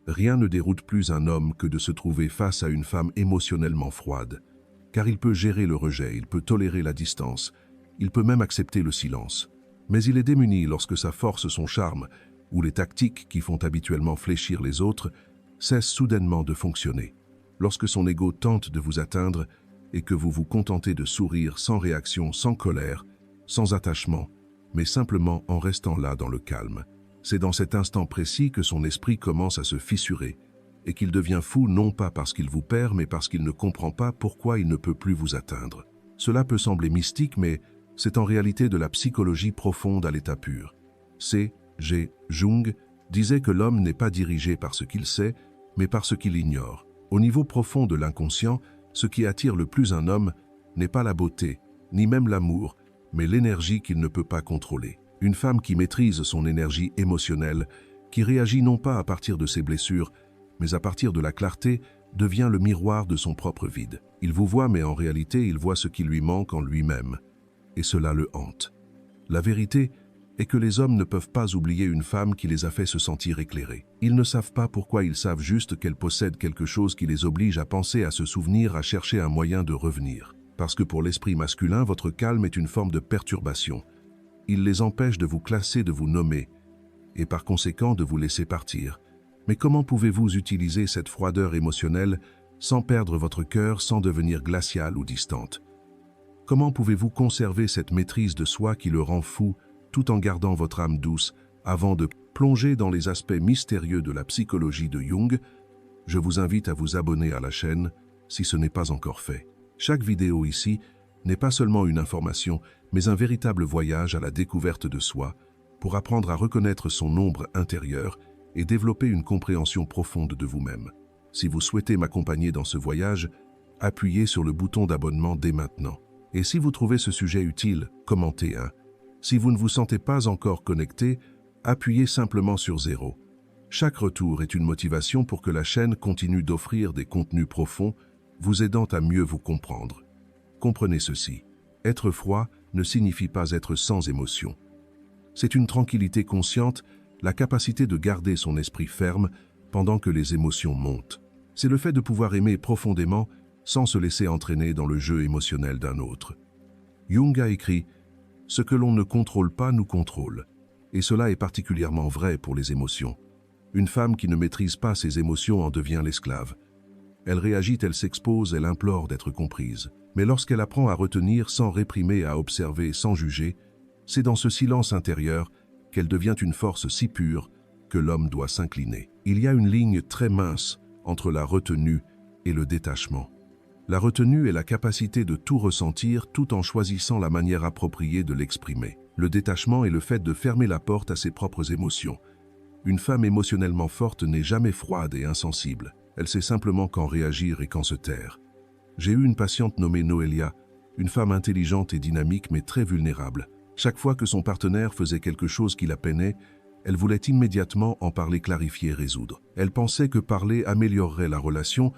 Rien ne déroute plus un homme que de se trouver face à une femme émotionnellement froide, car il peut gérer le rejet, il peut tolérer la distance, il peut même accepter le silence. Mais il est démuni lorsque sa force, son charme, ou les tactiques qui font habituellement fléchir les autres, cessent soudainement de fonctionner. Lorsque son ego tente de vous atteindre et que vous vous contentez de sourire sans réaction, sans colère, sans attachement, mais simplement en restant là dans le calme. C'est dans cet instant précis que son esprit commence à se fissurer et qu'il devient fou non pas parce qu'il vous perd, mais parce qu'il ne comprend pas pourquoi il ne peut plus vous atteindre. Cela peut sembler mystique, mais c'est en réalité de la psychologie profonde à l'état pur. C.G. Jung disait que l'homme n'est pas dirigé par ce qu'il sait, mais par ce qu'il ignore. Au niveau profond de l'inconscient, ce qui attire le plus un homme n'est pas la beauté, ni même l'amour, mais l'énergie qu'il ne peut pas contrôler. Une femme qui maîtrise son énergie émotionnelle, qui réagit non pas à partir de ses blessures, mais à partir de la clarté, devient le miroir de son propre vide. Il vous voit, mais en réalité, il voit ce qui lui manque en lui-même, et cela le hante. La vérité est que les hommes ne peuvent pas oublier une femme qui les a fait se sentir éclairés. Ils ne savent pas pourquoi, ils savent juste qu'elle possède quelque chose qui les oblige à penser, à se souvenir, à chercher un moyen de revenir. Parce que pour l'esprit masculin, votre calme est une forme de perturbation. Il les empêche de vous classer, de vous nommer, et par conséquent de vous laisser partir. Mais comment pouvez-vous utiliser cette froideur émotionnelle sans perdre votre cœur, sans devenir glacial ou distante? Comment pouvez-vous conserver cette maîtrise de soi qui le rend fou, tout en gardant votre âme douce, avant de plonger dans les aspects mystérieux de la psychologie de Jung? Je vous invite à vous abonner à la chaîne, si ce n'est pas encore fait. Chaque vidéo ici n'est pas seulement une information, mais un véritable voyage à la découverte de soi, pour apprendre à reconnaître son ombre intérieure et développer une compréhension profonde de vous-même. Si vous souhaitez m'accompagner dans ce voyage, appuyez sur le bouton d'abonnement dès maintenant. Et si vous trouvez ce sujet utile, commentez un. Si vous ne vous sentez pas encore connecté, appuyez simplement sur 0. Chaque retour est une motivation pour que la chaîne continue d'offrir des contenus profonds, vous aidant à mieux vous comprendre. Comprenez ceci, être froid ne signifie pas être sans émotion. C'est une tranquillité consciente, la capacité de garder son esprit ferme pendant que les émotions montent. C'est le fait de pouvoir aimer profondément sans se laisser entraîner dans le jeu émotionnel d'un autre. Jung a écrit « Ce que l'on ne contrôle pas nous contrôle », et cela est particulièrement vrai pour les émotions. Une femme qui ne maîtrise pas ses émotions en devient l'esclave. Elle réagit, elle s'expose, elle implore d'être comprise. Mais lorsqu'elle apprend à retenir sans réprimer, à observer sans juger, c'est dans ce silence intérieur qu'elle devient une force si pure que l'homme doit s'incliner. Il y a une ligne très mince entre la retenue et le détachement. La retenue est la capacité de tout ressentir tout en choisissant la manière appropriée de l'exprimer. Le détachement est le fait de fermer la porte à ses propres émotions. Une femme émotionnellement forte n'est jamais froide et insensible. Elle sait simplement quand réagir et quand se taire. J'ai eu une patiente nommée Noélia, une femme intelligente et dynamique mais très vulnérable. Chaque fois que son partenaire faisait quelque chose qui la peinait, elle voulait immédiatement en parler, clarifier, résoudre. Elle pensait que parler améliorerait la relation,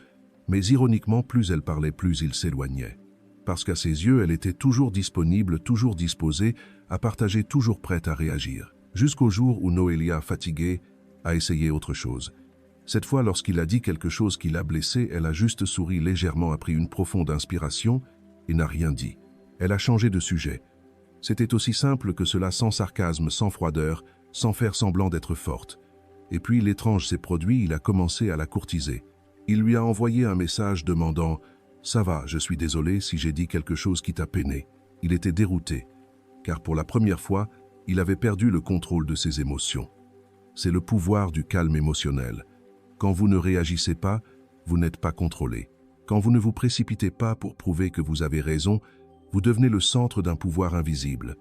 mais ironiquement, plus elle parlait, plus il s'éloignait. Parce qu'à ses yeux, elle était toujours disponible, toujours disposée à partager, toujours prête à réagir. Jusqu'au jour où Noélia, fatiguée, a essayé autre chose. Cette fois, lorsqu'il a dit quelque chose qui l'a blessée, elle a juste souri légèrement, a pris une profonde inspiration et n'a rien dit. Elle a changé de sujet. C'était aussi simple que cela, sans sarcasme, sans froideur, sans faire semblant d'être forte. Et puis l'étrange s'est produit, il a commencé à la courtiser. Il lui a envoyé un message demandant « Ça va, je suis désolé si j'ai dit quelque chose qui t'a peiné ». Il était dérouté, car pour la première fois, il avait perdu le contrôle de ses émotions. C'est le pouvoir du calme émotionnel. Quand vous ne réagissez pas, vous n'êtes pas contrôlé. Quand vous ne vous précipitez pas pour prouver que vous avez raison, vous devenez le centre d'un pouvoir invisible.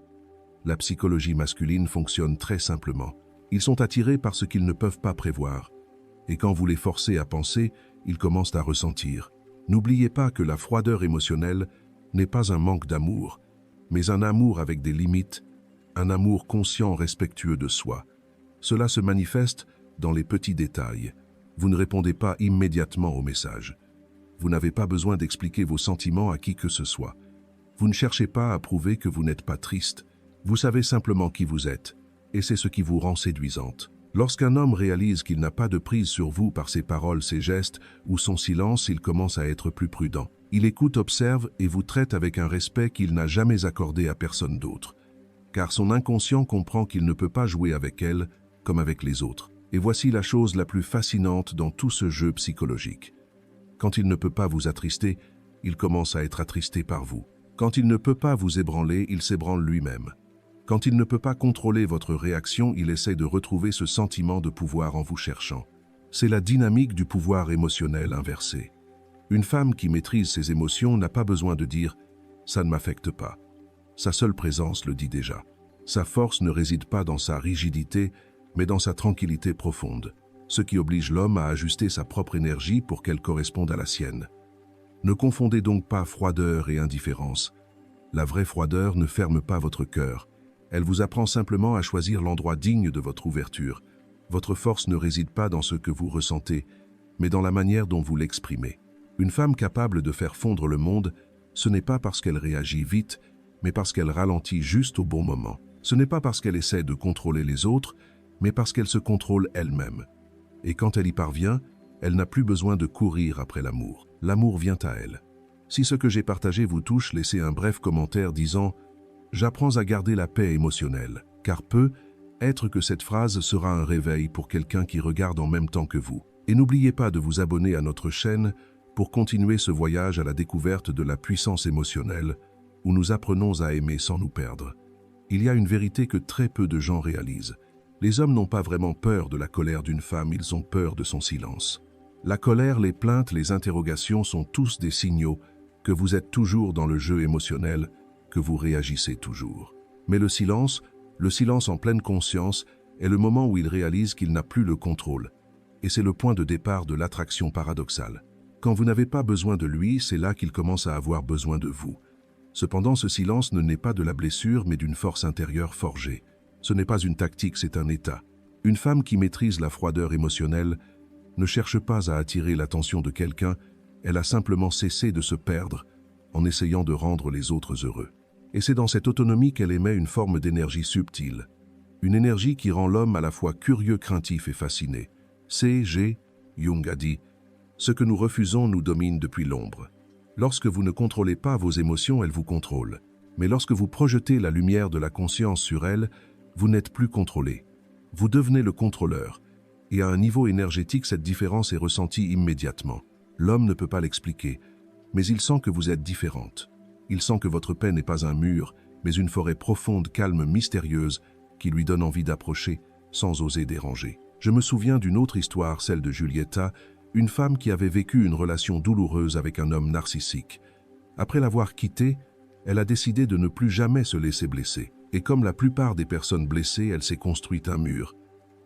La psychologie masculine fonctionne très simplement. Ils sont attirés par ce qu'ils ne peuvent pas prévoir. Et quand vous les forcez à penser, ils commencent à ressentir. N'oubliez pas que la froideur émotionnelle n'est pas un manque d'amour, mais un amour avec des limites, un amour conscient, respectueux de soi. Cela se manifeste dans les petits détails. Vous ne répondez pas immédiatement au message. Vous n'avez pas besoin d'expliquer vos sentiments à qui que ce soit. Vous ne cherchez pas à prouver que vous n'êtes pas triste. Vous savez simplement qui vous êtes, et c'est ce qui vous rend séduisante. Lorsqu'un homme réalise qu'il n'a pas de prise sur vous par ses paroles, ses gestes ou son silence, il commence à être plus prudent. Il écoute, observe et vous traite avec un respect qu'il n'a jamais accordé à personne d'autre. Car son inconscient comprend qu'il ne peut pas jouer avec elle comme avec les autres. Et voici la chose la plus fascinante dans tout ce jeu psychologique. Quand il ne peut pas vous attrister, il commence à être attristé par vous. Quand il ne peut pas vous ébranler, il s'ébranle lui-même. Quand il ne peut pas contrôler votre réaction, il essaie de retrouver ce sentiment de pouvoir en vous cherchant. C'est la dynamique du pouvoir émotionnel inversé. Une femme qui maîtrise ses émotions n'a pas besoin de dire « ça ne m'affecte pas ». Sa seule présence le dit déjà. Sa force ne réside pas dans sa rigidité, mais dans sa tranquillité profonde, ce qui oblige l'homme à ajuster sa propre énergie pour qu'elle corresponde à la sienne. Ne confondez donc pas froideur et indifférence. La vraie froideur ne ferme pas votre cœur. Elle vous apprend simplement à choisir l'endroit digne de votre ouverture. Votre force ne réside pas dans ce que vous ressentez, mais dans la manière dont vous l'exprimez. Une femme capable de faire fondre le monde, ce n'est pas parce qu'elle réagit vite, mais parce qu'elle ralentit juste au bon moment. Ce n'est pas parce qu'elle essaie de contrôler les autres, mais parce qu'elle se contrôle elle-même. Et quand elle y parvient, elle n'a plus besoin de courir après l'amour. L'amour vient à elle. Si ce que j'ai partagé vous touche, laissez un bref commentaire disant « J'apprends à garder la paix émotionnelle », car peut-être que cette phrase sera un réveil pour quelqu'un qui regarde en même temps que vous. Et n'oubliez pas de vous abonner à notre chaîne pour continuer ce voyage à la découverte de la puissance émotionnelle, où nous apprenons à aimer sans nous perdre. Il y a une vérité que très peu de gens réalisent. Les hommes n'ont pas vraiment peur de la colère d'une femme, ils ont peur de son silence. La colère, les plaintes, les interrogations sont tous des signaux que vous êtes toujours dans le jeu émotionnel, que vous réagissez toujours. Mais le silence en pleine conscience, est le moment où il réalise qu'il n'a plus le contrôle. Et c'est le point de départ de l'attraction paradoxale. Quand vous n'avez pas besoin de lui, c'est là qu'il commence à avoir besoin de vous. Cependant, ce silence ne naît pas de la blessure, mais d'une force intérieure forgée. Ce n'est pas une tactique, c'est un état. Une femme qui maîtrise la froideur émotionnelle ne cherche pas à attirer l'attention de quelqu'un, elle a simplement cessé de se perdre en essayant de rendre les autres heureux. Et c'est dans cette autonomie qu'elle émet une forme d'énergie subtile. Une énergie qui rend l'homme à la fois curieux, craintif et fasciné. C.G. Jung a dit « Ce que nous refusons nous domine depuis l'ombre ». Lorsque vous ne contrôlez pas vos émotions, elles vous contrôlent. Mais lorsque vous projetez la lumière de la conscience sur elles, vous n'êtes plus contrôlé. Vous devenez le contrôleur. Et à un niveau énergétique, cette différence est ressentie immédiatement. L'homme ne peut pas l'expliquer, mais il sent que vous êtes différente. Il sent que votre paix n'est pas un mur, mais une forêt profonde, calme, mystérieuse, qui lui donne envie d'approcher sans oser déranger. Je me souviens d'une autre histoire, celle de Giulietta, une femme qui avait vécu une relation douloureuse avec un homme narcissique. Après l'avoir quitté, elle a décidé de ne plus jamais se laisser blesser. Et comme la plupart des personnes blessées, elle s'est construite un mur.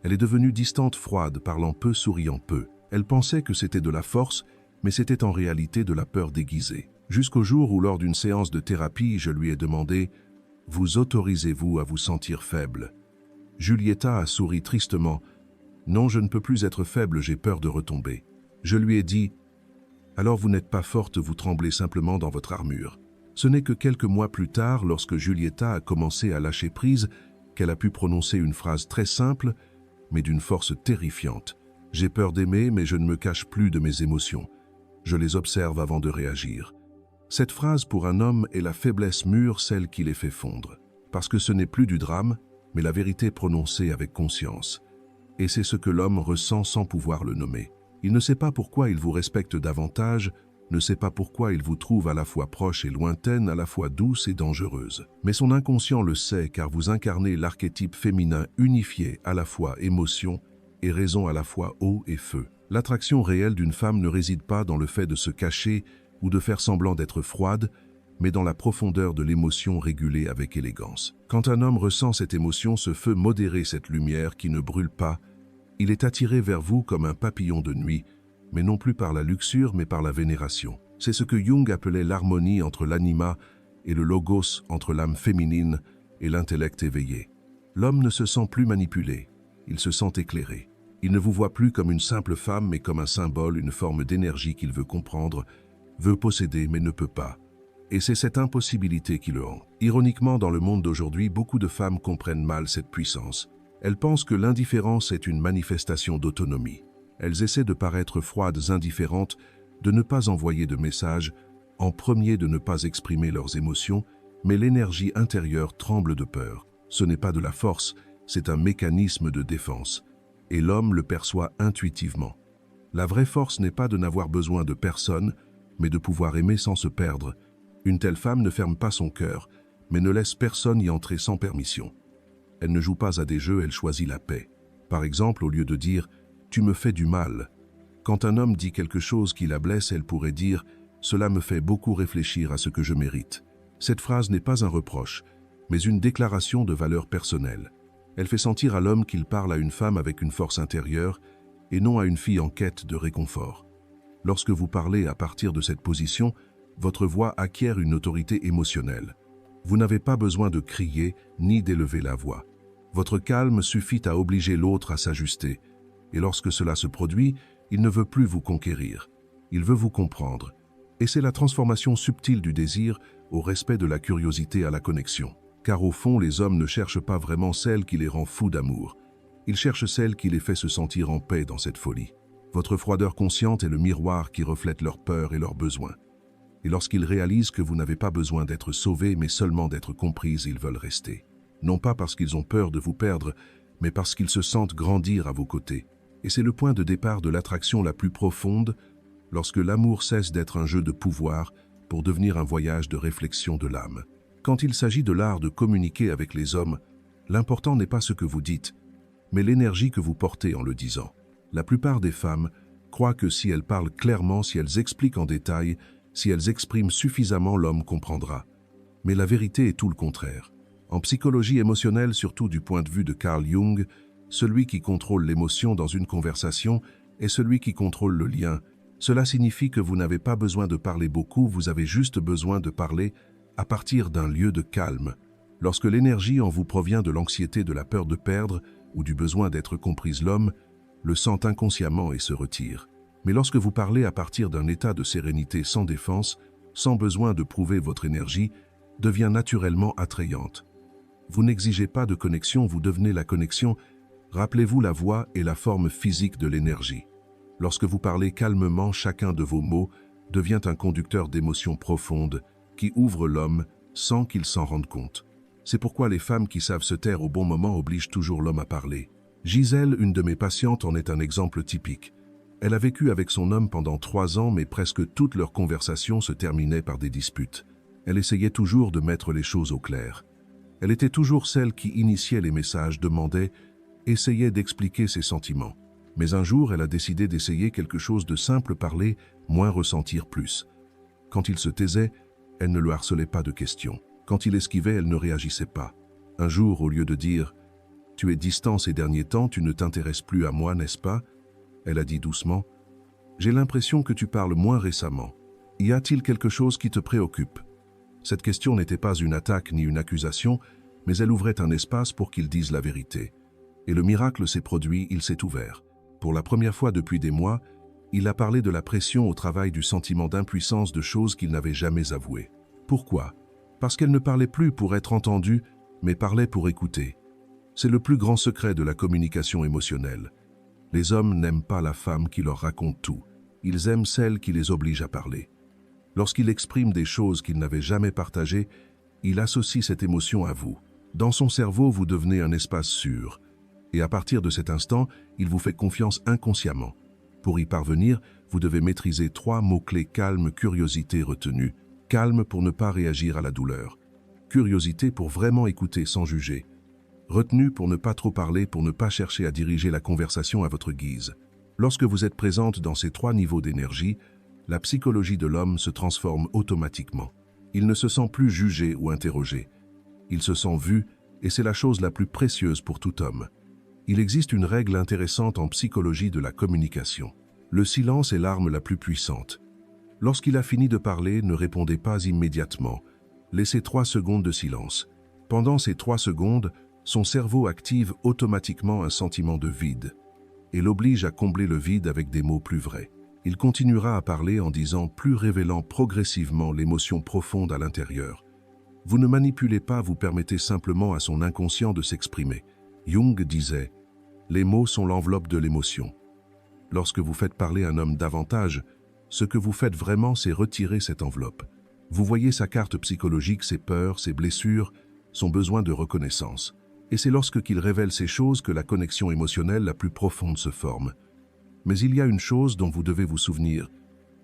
Elle est devenue distante, froide, parlant peu, souriant peu. Elle pensait que c'était de la force, mais c'était en réalité de la peur déguisée. Jusqu'au jour où, lors d'une séance de thérapie, je lui ai demandé « Vous autorisez-vous à vous sentir faible ?» Giulietta a souri tristement. « Non, je ne peux plus être faible, j'ai peur de retomber. » Je lui ai dit « Alors vous n'êtes pas forte, vous tremblez simplement dans votre armure. » Ce n'est que quelques mois plus tard, lorsque Giulietta a commencé à lâcher prise, qu'elle a pu prononcer une phrase très simple, mais d'une force terrifiante. « J'ai peur d'aimer, mais je ne me cache plus de mes émotions. Je les observe avant de réagir. » Cette phrase pour un homme est la faiblesse mûre, celle qui les fait fondre. Parce que ce n'est plus du drame, mais la vérité prononcée avec conscience. Et c'est ce que l'homme ressent sans pouvoir le nommer. Il ne sait pas pourquoi il vous respecte davantage, ne sait pas pourquoi il vous trouve à la fois proche et lointaine, à la fois douce et dangereuse. Mais son inconscient le sait car vous incarnez l'archétype féminin unifié à la fois émotion et raison à la fois eau et feu. L'attraction réelle d'une femme ne réside pas dans le fait de se cacher ou de faire semblant d'être froide, mais dans la profondeur de l'émotion régulée avec élégance. Quand un homme ressent cette émotion, ce feu modéré, cette lumière qui ne brûle pas, il est attiré vers vous comme un papillon de nuit, mais non plus par la luxure, mais par la vénération. C'est ce que Jung appelait l'harmonie entre l'anima et le logos, entre l'âme féminine et l'intellect éveillé. L'homme ne se sent plus manipulé, il se sent éclairé. Il ne vous voit plus comme une simple femme, mais comme un symbole, une forme d'énergie qu'il veut comprendre, veut posséder, mais ne peut pas. Et c'est cette impossibilité qui le hante. Ironiquement, dans le monde d'aujourd'hui, beaucoup de femmes comprennent mal cette puissance. Elles pensent que l'indifférence est une manifestation d'autonomie. Elles essaient de paraître froides, indifférentes, de ne pas envoyer de messages, en premier de ne pas exprimer leurs émotions, mais l'énergie intérieure tremble de peur. Ce n'est pas de la force, c'est un mécanisme de défense. Et l'homme le perçoit intuitivement. La vraie force n'est pas de n'avoir besoin de personne, mais de pouvoir aimer sans se perdre. Une telle femme ne ferme pas son cœur, mais ne laisse personne y entrer sans permission. Elle ne joue pas à des jeux, elle choisit la paix. Par exemple, au lieu de dire « tu me fais du mal », quand un homme dit quelque chose qui la blesse, elle pourrait dire « cela me fait beaucoup réfléchir à ce que je mérite ». Cette phrase n'est pas un reproche, mais une déclaration de valeur personnelle. Elle fait sentir à l'homme qu'il parle à une femme avec une force intérieure et non à une fille en quête de réconfort. Lorsque vous parlez à partir de cette position, votre voix acquiert une autorité émotionnelle. Vous n'avez pas besoin de crier ni d'élever la voix. Votre calme suffit à obliger l'autre à s'ajuster. Et lorsque cela se produit, il ne veut plus vous conquérir. Il veut vous comprendre. Et c'est la transformation subtile du désir au respect de la curiosité à la connexion. Car au fond, les hommes ne cherchent pas vraiment celle qui les rend fous d'amour. Ils cherchent celle qui les fait se sentir en paix dans cette folie. Votre froideur consciente est le miroir qui reflète leurs peurs et leurs besoins. Et lorsqu'ils réalisent que vous n'avez pas besoin d'être sauvés, mais seulement d'être comprises, ils veulent rester. Non pas parce qu'ils ont peur de vous perdre, mais parce qu'ils se sentent grandir à vos côtés. Et c'est le point de départ de l'attraction la plus profonde, lorsque l'amour cesse d'être un jeu de pouvoir pour devenir un voyage de réflexion de l'âme. Quand il s'agit de l'art de communiquer avec les hommes, l'important n'est pas ce que vous dites, mais l'énergie que vous portez en le disant. La plupart des femmes croient que si elles parlent clairement, si elles expliquent en détail, si elles expriment suffisamment, l'homme comprendra. Mais la vérité est tout le contraire. En psychologie émotionnelle, surtout du point de vue de Carl Jung, celui qui contrôle l'émotion dans une conversation est celui qui contrôle le lien. Cela signifie que vous n'avez pas besoin de parler beaucoup, vous avez juste besoin de parler à partir d'un lieu de calme. Lorsque l'énergie en vous provient de l'anxiété, de la peur de perdre ou du besoin d'être comprise, l'homme le sent inconsciemment et se retire. Mais lorsque vous parlez à partir d'un état de sérénité sans défense, sans besoin de prouver votre énergie, devient naturellement attrayante. Vous n'exigez pas de connexion, vous devenez la connexion. Rappelez-vous la voix et la forme physique de l'énergie. Lorsque vous parlez calmement, chacun de vos mots devient un conducteur d'émotions profondes qui ouvre l'homme sans qu'il s'en rende compte. C'est pourquoi les femmes qui savent se taire au bon moment obligent toujours l'homme à parler. Gisèle, une de mes patientes, en est un exemple typique. Elle a vécu avec son homme pendant 3 ans, mais presque toutes leurs conversations se terminaient par des disputes. Elle essayait toujours de mettre les choses au clair. Elle était toujours celle qui initiait les messages, demandait, essayait d'expliquer ses sentiments. Mais un jour, elle a décidé d'essayer quelque chose de simple, parler, moins ressentir plus. Quand il se taisait, elle ne le harcelait pas de questions. Quand il esquivait, elle ne réagissait pas. Un jour, au lieu de dire « Tu es distant ces derniers temps, tu ne t'intéresses plus à moi, n'est-ce pas ?» Elle a dit doucement « J'ai l'impression que tu parles moins récemment. Y a-t-il quelque chose qui te préoccupe ?» Cette question n'était pas une attaque ni une accusation, mais elle ouvrait un espace pour qu'il dise la vérité. Et le miracle s'est produit, il s'est ouvert. Pour la première fois depuis des mois, il a parlé de la pression au travail, du sentiment d'impuissance, de choses qu'il n'avait jamais avouées. Pourquoi ? Parce qu'elle ne parlait plus pour être entendue, mais parlait pour écouter. C'est le plus grand secret de la communication émotionnelle. Les hommes n'aiment pas la femme qui leur raconte tout. Ils aiment celle qui les oblige à parler. Lorsqu'il exprime des choses qu'il n'avait jamais partagées, il associe cette émotion à vous. Dans son cerveau, vous devenez un espace sûr. Et à partir de cet instant, il vous fait confiance inconsciemment. Pour y parvenir, vous devez maîtriser 3 mots-clés: calme, curiosité, retenue. Calme pour ne pas réagir à la douleur. Curiosité pour vraiment écouter sans juger. Retenue pour ne pas trop parler, pour ne pas chercher à diriger la conversation à votre guise. Lorsque vous êtes présente dans ces 3 niveaux d'énergie, la psychologie de l'homme se transforme automatiquement. Il ne se sent plus jugé ou interrogé. Il se sent vu, et c'est la chose la plus précieuse pour tout homme. Il existe une règle intéressante en psychologie de la communication. Le silence est l'arme la plus puissante. Lorsqu'il a fini de parler, ne répondez pas immédiatement. Laissez 3 secondes de silence. Pendant ces 3 secondes, son cerveau active automatiquement un sentiment de vide et l'oblige à combler le vide avec des mots plus vrais. Il continuera à parler en disant plus, révélant progressivement l'émotion profonde à l'intérieur. Vous ne manipulez pas, vous permettez simplement à son inconscient de s'exprimer. Jung disait « Les mots sont l'enveloppe de l'émotion ». Lorsque vous faites parler un homme davantage, ce que vous faites vraiment, c'est retirer cette enveloppe. Vous voyez sa carte psychologique, ses peurs, ses blessures, son besoin de reconnaissance. Et c'est lorsqu'il révèle ces choses que la connexion émotionnelle la plus profonde se forme. Mais il y a une chose dont vous devez vous souvenir.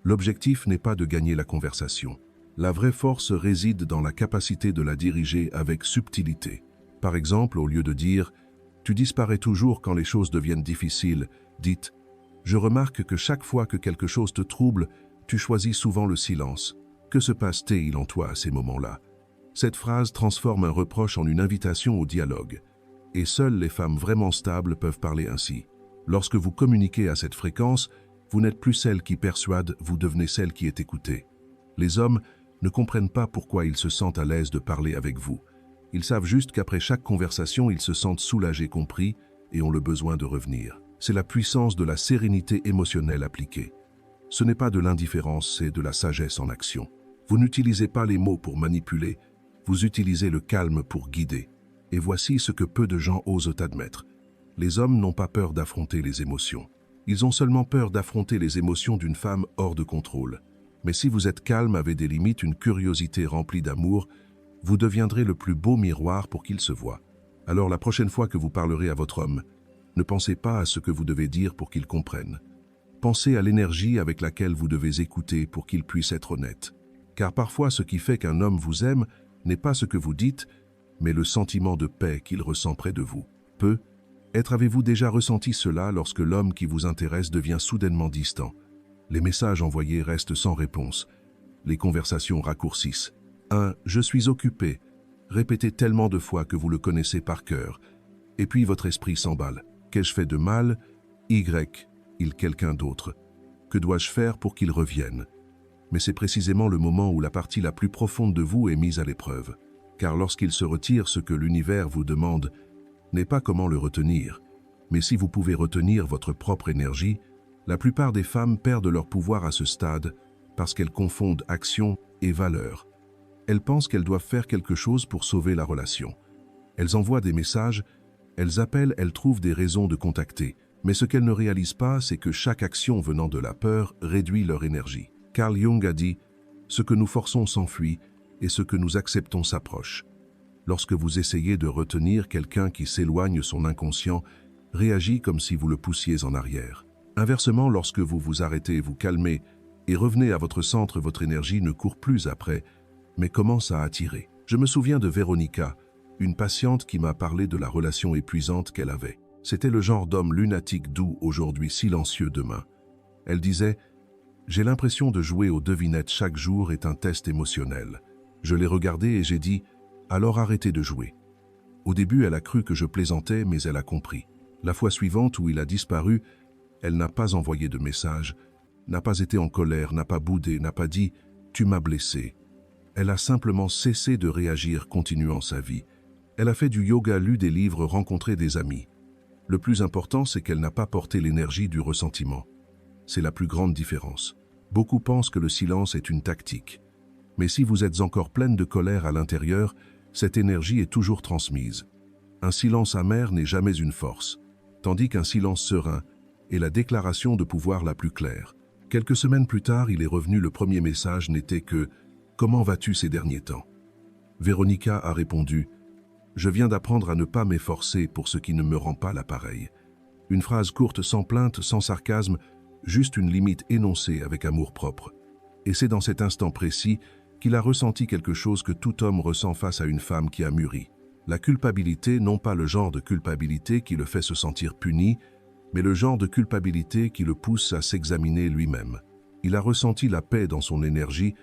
L'objectif n'est pas de gagner la conversation. La vraie force réside dans la capacité de la diriger avec subtilité. Par exemple, au lieu de dire « Tu disparais toujours quand les choses deviennent difficiles », dites « Je remarque que chaque fois que quelque chose te trouble, tu choisis souvent le silence. Que se passe-t-il en toi à ces moments-là » Cette phrase transforme un reproche en une invitation au dialogue. Et seules les femmes vraiment stables peuvent parler ainsi. Lorsque vous communiquez à cette fréquence, vous n'êtes plus celle qui persuade, vous devenez celle qui est écoutée. Les hommes ne comprennent pas pourquoi ils se sentent à l'aise de parler avec vous. Ils savent juste qu'après chaque conversation, ils se sentent soulagés, compris et ont le besoin de revenir. C'est la puissance de la sérénité émotionnelle appliquée. Ce n'est pas de l'indifférence, c'est de la sagesse en action. Vous n'utilisez pas les mots pour manipuler, vous utilisez le calme pour guider. Et voici ce que peu de gens osent admettre. Les hommes n'ont pas peur d'affronter les émotions. Ils ont seulement peur d'affronter les émotions d'une femme hors de contrôle. Mais si vous êtes calme, avec des limites, une curiosité remplie d'amour, vous deviendrez le plus beau miroir pour qu'il se voie. Alors la prochaine fois que vous parlerez à votre homme, ne pensez pas à ce que vous devez dire pour qu'il comprenne. Pensez à l'énergie avec laquelle vous devez écouter pour qu'il puisse être honnête. Car parfois, ce qui fait qu'un homme vous aime n'est pas ce que vous dites, mais le sentiment de paix qu'il ressent près de vous. Peut-être avez-vous déjà ressenti cela lorsque l'homme qui vous intéresse devient soudainement distant. Les messages envoyés restent sans réponse. Les conversations raccourcissent. Je suis occupé. Répétez tellement de fois que vous le connaissez par cœur. Et puis votre esprit s'emballe. Qu'ai-je fait de mal? Il quelqu'un d'autre. Que dois-je faire pour qu'il revienne? Mais c'est précisément le moment où la partie la plus profonde de vous est mise à l'épreuve. Car lorsqu'il se retire, ce que l'univers vous demande n'est pas comment le retenir, mais si vous pouvez retenir votre propre énergie. La plupart des femmes perdent leur pouvoir à ce stade parce qu'elles confondent action et valeur. Elles pensent qu'elles doivent faire quelque chose pour sauver la relation. Elles envoient des messages, elles appellent, elles trouvent des raisons de contacter. Mais ce qu'elles ne réalisent pas, c'est que chaque action venant de la peur réduit leur énergie. Carl Jung a dit « Ce que nous forçons s'enfuit et ce que nous acceptons s'approche ». Lorsque vous essayez de retenir quelqu'un qui s'éloigne, son inconscient réagit comme si vous le poussiez en arrière. Inversement, lorsque vous vous arrêtez, vous calmez et revenez à votre centre, votre énergie ne court plus après, mais commence à attirer. Je me souviens de Véronica, une patiente qui m'a parlé de la relation épuisante qu'elle avait. C'était le genre d'homme lunatique doux, aujourd'hui silencieux demain. Elle disait « J'ai l'impression de jouer aux devinettes chaque jour est un test émotionnel. » Je l'ai regardé et j'ai dit « Alors arrêtez de jouer. » Au début, elle a cru que je plaisantais, mais elle a compris. La fois suivante où il a disparu, elle n'a pas envoyé de message, n'a pas été en colère, n'a pas boudé, n'a pas dit « Tu m'as blessé ». Elle a simplement cessé de réagir, continuant sa vie. Elle a fait du yoga, lu des livres, rencontré des amis. Le plus important, c'est qu'elle n'a pas porté l'énergie du ressentiment. C'est la plus grande différence. Beaucoup pensent que le silence est une tactique. Mais si vous êtes encore pleine de colère à l'intérieur, cette énergie est toujours transmise. Un silence amer n'est jamais une force, tandis qu'un silence serein est la déclaration de pouvoir la plus claire. Quelques semaines plus tard, il est revenu, le premier message n'était que « Comment vas-tu ces derniers temps ?» Véronica a répondu « Je viens d'apprendre à ne pas m'efforcer pour ce qui ne me rend pas l'appareil. » Une phrase courte, sans plainte, sans sarcasme, juste une limite énoncée avec amour-propre. Et c'est dans cet instant précis qu'il a ressenti quelque chose que tout homme ressent face à une femme qui a mûri. La culpabilité, non pas le genre de culpabilité qui le fait se sentir puni, mais le genre de culpabilité qui le pousse à s'examiner lui-même. Il a ressenti la paix dans son énergie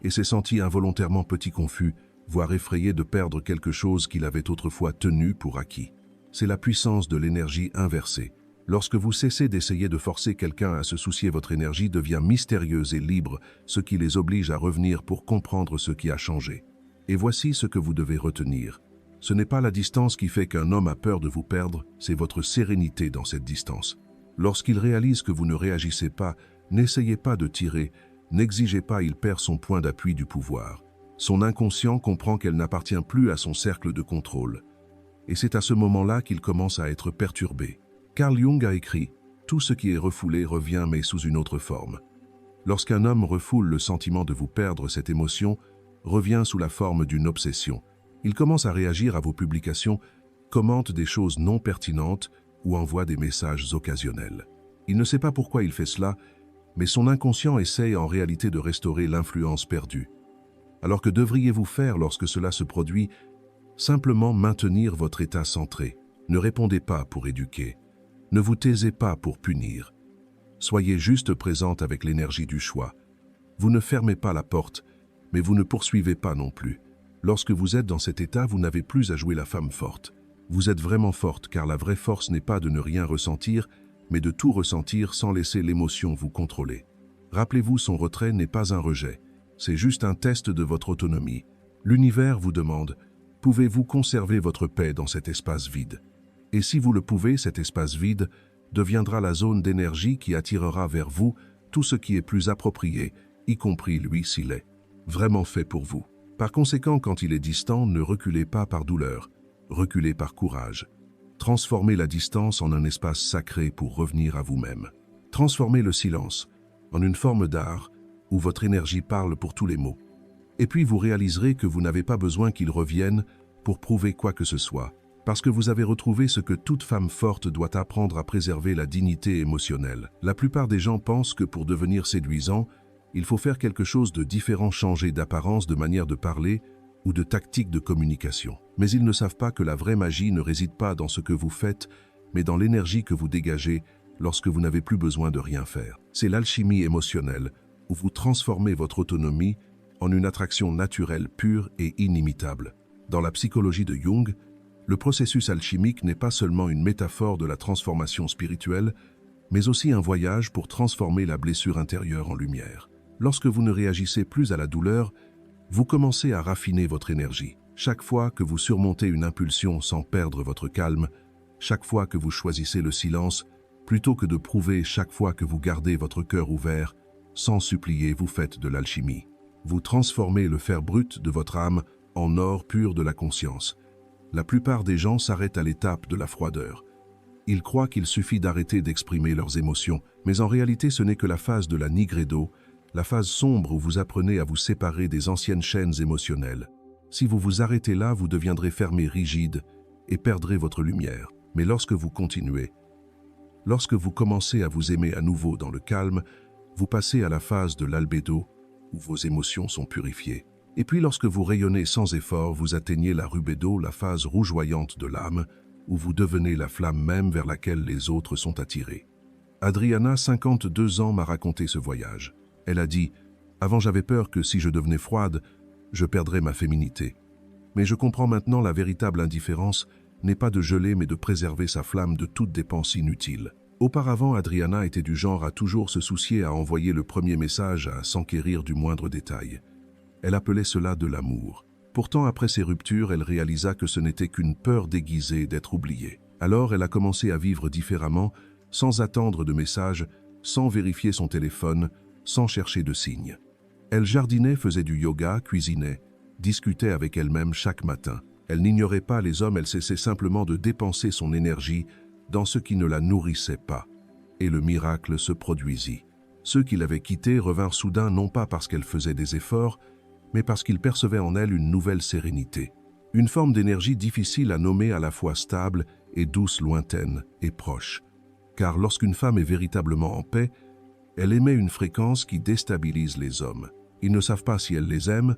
et s'est senti involontairement petit confus, voire effrayé de perdre quelque chose qu'il avait autrefois tenu pour acquis. C'est la puissance de l'énergie inversée. Lorsque vous cessez d'essayer de forcer quelqu'un à se soucier, votre énergie devient mystérieuse et libre, ce qui les oblige à revenir pour comprendre ce qui a changé. Et voici ce que vous devez retenir. Ce n'est pas la distance qui fait qu'un homme a peur de vous perdre, c'est votre sérénité dans cette distance. Lorsqu'il réalise que vous ne réagissez pas, n'essayez pas de tirer, n'exigez pas, il perd son point d'appui du pouvoir. Son inconscient comprend qu'elle n'appartient plus à son cercle de contrôle. et c'est à ce moment-là qu'il commence à être perturbé. Carl Jung a écrit « Tout ce qui est refoulé revient mais sous une autre forme ». Lorsqu'un homme refoule le sentiment de vous perdre, cette émotion revient sous la forme d'une obsession. Il commence à réagir à vos publications, commente des choses non pertinentes ou envoie des messages occasionnels. Il ne sait pas pourquoi il fait cela, mais son inconscient essaye en réalité de restaurer l'influence perdue. Alors que devriez-vous faire lorsque cela se produit? Simplement maintenir votre état centré. Ne répondez pas pour éduquer. Ne vous taisez pas pour punir. Soyez juste présente avec l'énergie du choix. Vous ne fermez pas la porte, mais vous ne poursuivez pas non plus. Lorsque vous êtes dans cet état, vous n'avez plus à jouer la femme forte. Vous êtes vraiment forte, car la vraie force n'est pas de ne rien ressentir, mais de tout ressentir sans laisser l'émotion vous contrôler. Rappelez-vous, son retrait n'est pas un rejet, c'est juste un test de votre autonomie. L'univers vous demande, pouvez-vous conserver votre paix dans cet espace vide? Et si vous le pouvez, cet espace vide deviendra la zone d'énergie qui attirera vers vous tout ce qui est plus approprié, y compris lui s'il est vraiment fait pour vous. Par conséquent, quand il est distant, ne reculez pas par douleur, reculez par courage. Transformez la distance en un espace sacré pour revenir à vous-même. Transformez le silence en une forme d'art où votre énergie parle pour tous les mots. Et puis vous réaliserez que vous n'avez pas besoin qu'il revienne pour prouver quoi que ce soit, parce que vous avez retrouvé ce que toute femme forte doit apprendre à préserver, la dignité émotionnelle. La plupart des gens pensent que pour devenir séduisant, il faut faire quelque chose de différent, changer d'apparence, de manière de parler ou de tactique de communication. Mais ils ne savent pas que la vraie magie ne réside pas dans ce que vous faites, mais dans l'énergie que vous dégagez lorsque vous n'avez plus besoin de rien faire. C'est l'alchimie émotionnelle, où vous transformez votre autonomie en une attraction naturelle, pure et inimitable. Dans la psychologie de Jung, le processus alchimique n'est pas seulement une métaphore de la transformation spirituelle, mais aussi un voyage pour transformer la blessure intérieure en lumière. Lorsque vous ne réagissez plus à la douleur, vous commencez à raffiner votre énergie. Chaque fois que vous surmontez une impulsion sans perdre votre calme, chaque fois que vous choisissez le silence, plutôt que de prouver, chaque fois que vous gardez votre cœur ouvert, sans supplier, vous faites de l'alchimie. Vous transformez le fer brut de votre âme en or pur de la conscience. La plupart des gens s'arrêtent à l'étape de la froideur. Ils croient qu'il suffit d'arrêter d'exprimer leurs émotions, mais en réalité ce n'est que la phase de la nigredo, la phase sombre où vous apprenez à vous séparer des anciennes chaînes émotionnelles. Si vous vous arrêtez là, vous deviendrez fermé, rigide et perdrez votre lumière. Mais lorsque vous continuez, lorsque vous commencez à vous aimer à nouveau dans le calme, vous passez à la phase de l'albédo, où vos émotions sont purifiées. Et puis lorsque vous rayonnez sans effort, vous atteignez la rubédo, la phase rougeoyante de l'âme, où vous devenez la flamme même vers laquelle les autres sont attirés. Adriana, 52 ans, m'a raconté ce voyage. Elle a dit « Avant j'avais peur que si je devenais froide, je perdrais ma féminité. Mais je comprends maintenant, la véritable indifférence n'est pas de geler mais de préserver sa flamme de toute dépense inutile. » Auparavant, Adriana était du genre à toujours se soucier à envoyer le premier message, à s'enquérir du moindre détail. Elle appelait cela de l'amour. Pourtant, après ces ruptures, elle réalisa que ce n'était qu'une peur déguisée d'être oubliée. Alors, elle a commencé à vivre différemment, sans attendre de messages, sans vérifier son téléphone, sans chercher de signes. Elle jardinait, faisait du yoga, cuisinait, discutait avec elle-même chaque matin. Elle n'ignorait pas les hommes, elle cessait simplement de dépenser son énergie dans ce qui ne la nourrissait pas. Et le miracle se produisit. Ceux qui l'avaient quittée revinrent soudain, non pas parce qu'elle faisait des efforts, mais parce qu'ils percevaient en elle une nouvelle sérénité. Une forme d'énergie difficile à nommer, à la fois stable et douce, lointaine et proche. Car lorsqu'une femme est véritablement en paix, elle émet une fréquence qui déstabilise les hommes. Ils ne savent pas si elle les aime,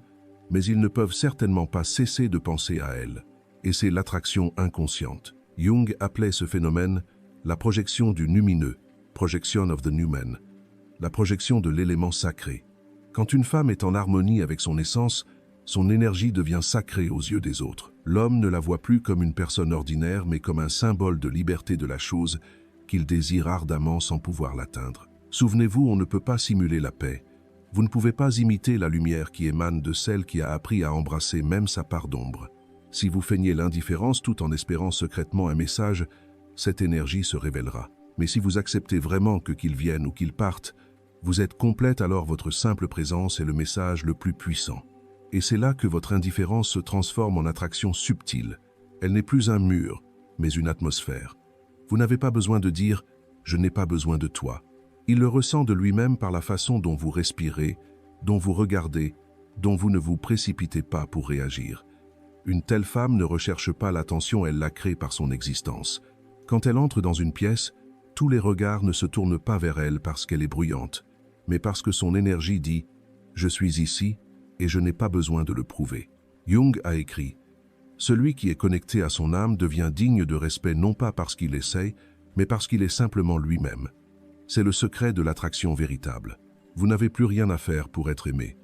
mais ils ne peuvent certainement pas cesser de penser à elle. Et c'est l'attraction inconsciente. Jung appelait ce phénomène la projection du numineux, projection of the numen, la projection de l'élément sacré. Quand une femme est en harmonie avec son essence, son énergie devient sacrée aux yeux des autres. L'homme ne la voit plus comme une personne ordinaire, mais comme un symbole de liberté de la chose qu'il désire ardemment sans pouvoir l'atteindre. Souvenez-vous, on ne peut pas simuler la paix. Vous ne pouvez pas imiter la lumière qui émane de celle qui a appris à embrasser même sa part d'ombre. Si vous feignez l'indifférence tout en espérant secrètement un message, cette énergie se révélera. Mais si vous acceptez vraiment qu'il vienne ou qu'il parte, vous êtes complète, alors votre simple présence est le message le plus puissant. Et c'est là que votre indifférence se transforme en attraction subtile, Elle n'est plus un mur, mais une atmosphère. Vous n'avez pas besoin de dire « je n'ai pas besoin de toi ». Il le ressent de lui-même par la façon dont vous respirez, dont vous regardez, dont vous ne vous précipitez pas pour réagir. Une telle femme ne recherche pas l'attention, elle la crée par son existence. Quand elle entre dans une pièce, tous les regards ne se tournent pas vers elle parce qu'elle est bruyante, mais parce que son énergie dit « je suis ici et je n'ai pas besoin de le prouver ». Jung a écrit « Celui qui est connecté à son âme devient digne de respect non pas parce qu'il essaye, mais parce qu'il est simplement lui-même. C'est le secret de l'attraction véritable. Vous n'avez plus rien à faire pour être aimé.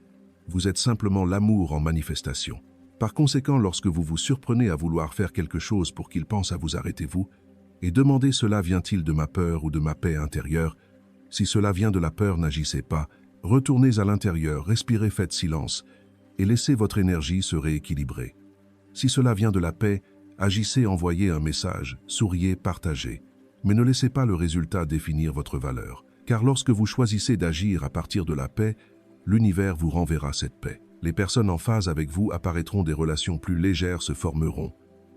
Vous êtes simplement l'amour en manifestation. Par conséquent, lorsque vous vous surprenez à vouloir faire quelque chose pour qu'il pense à vous, arrêtez-vous et demandez cela vient-il de ma peur ou de ma paix intérieure. Si cela vient de la peur, n'agissez pas. Retournez à l'intérieur, respirez, faites silence et laissez votre énergie se rééquilibrer. Si cela vient de la paix, agissez, envoyez un message, souriez, partagez. Mais ne laissez pas le résultat définir votre valeur. Car lorsque vous choisissez d'agir à partir de la paix, l'univers vous renverra cette paix. Les personnes en phase avec vous apparaîtront, des relations plus légères se formeront.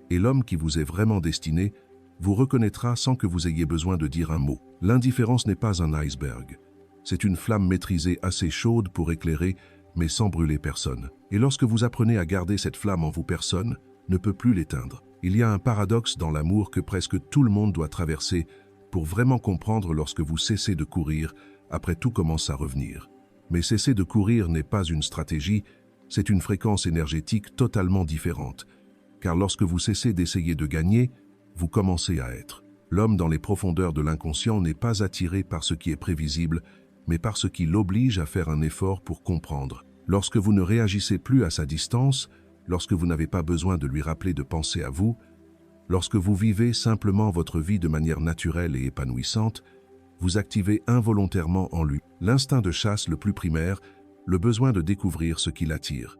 Et l'homme qui vous est vraiment destiné vous reconnaîtra sans que vous ayez besoin de dire un mot. L'indifférence n'est pas un iceberg. C'est une flamme maîtrisée assez chaude pour éclairer, mais sans brûler personne. Et lorsque vous apprenez à garder cette flamme en vous, personne ne peut plus l'éteindre. Il y a un paradoxe dans l'amour que presque tout le monde doit traverser pour vraiment comprendre. Lorsque vous cessez de courir, après tout commence à revenir. Mais cesser de courir n'est pas une stratégie, c'est une fréquence énergétique totalement différente. Car lorsque vous cessez d'essayer de gagner, vous commencez à être. L'homme dans les profondeurs de l'inconscient n'est pas attiré par ce qui est prévisible, mais par ce qui l'oblige à faire un effort pour comprendre. Lorsque vous ne réagissez plus à sa distance, lorsque vous n'avez pas besoin de lui rappeler de penser à vous, lorsque vous vivez simplement votre vie de manière naturelle et épanouissante, vous activez involontairement en lui l'instinct de chasse le plus primaire, le besoin de découvrir ce qui l'attire.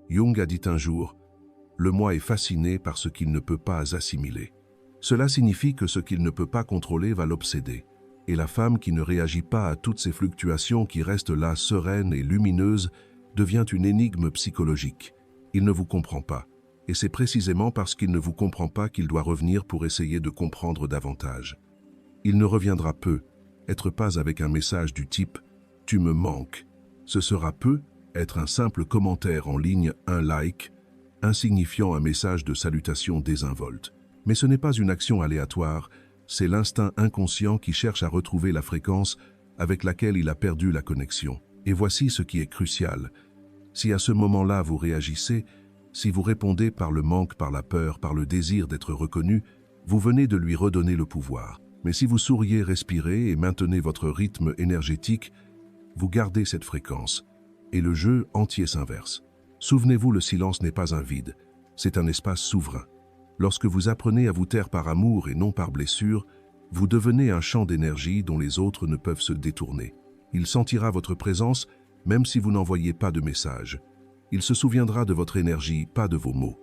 Jung a dit un jour « Le moi est fasciné par ce qu'il ne peut pas assimiler ». Cela signifie que ce qu'il ne peut pas contrôler va l'obséder. Et la femme qui ne réagit pas à toutes ces fluctuations, qui reste là sereine et lumineuse, devient une énigme psychologique. Il ne vous comprend pas. Et c'est précisément parce qu'il ne vous comprend pas qu'il doit revenir pour essayer de comprendre davantage. Il ne reviendra peu, être pas avec un message du type « tu me manques ». Ce sera peu, être un simple commentaire en ligne, un like, insignifiant, un message de salutation désinvolte. Mais ce n'est pas une action aléatoire, c'est l'instinct inconscient qui cherche à retrouver la fréquence avec laquelle il a perdu la connexion. Et voici ce qui est crucial. Si à ce moment-là vous réagissez, si vous répondez par le manque, par la peur, par le désir d'être reconnu, vous venez de lui redonner le pouvoir. Mais si vous souriez, respirez et maintenez votre rythme énergétique, vous gardez cette fréquence. Et le jeu entier s'inverse. Souvenez-vous, le silence n'est pas un vide, c'est un espace souverain. Lorsque vous apprenez à vous taire par amour et non par blessure, vous devenez un champ d'énergie dont les autres ne peuvent se détourner. Il sentira votre présence même si vous n'envoyez pas de message. Il se souviendra de votre énergie, pas de vos mots.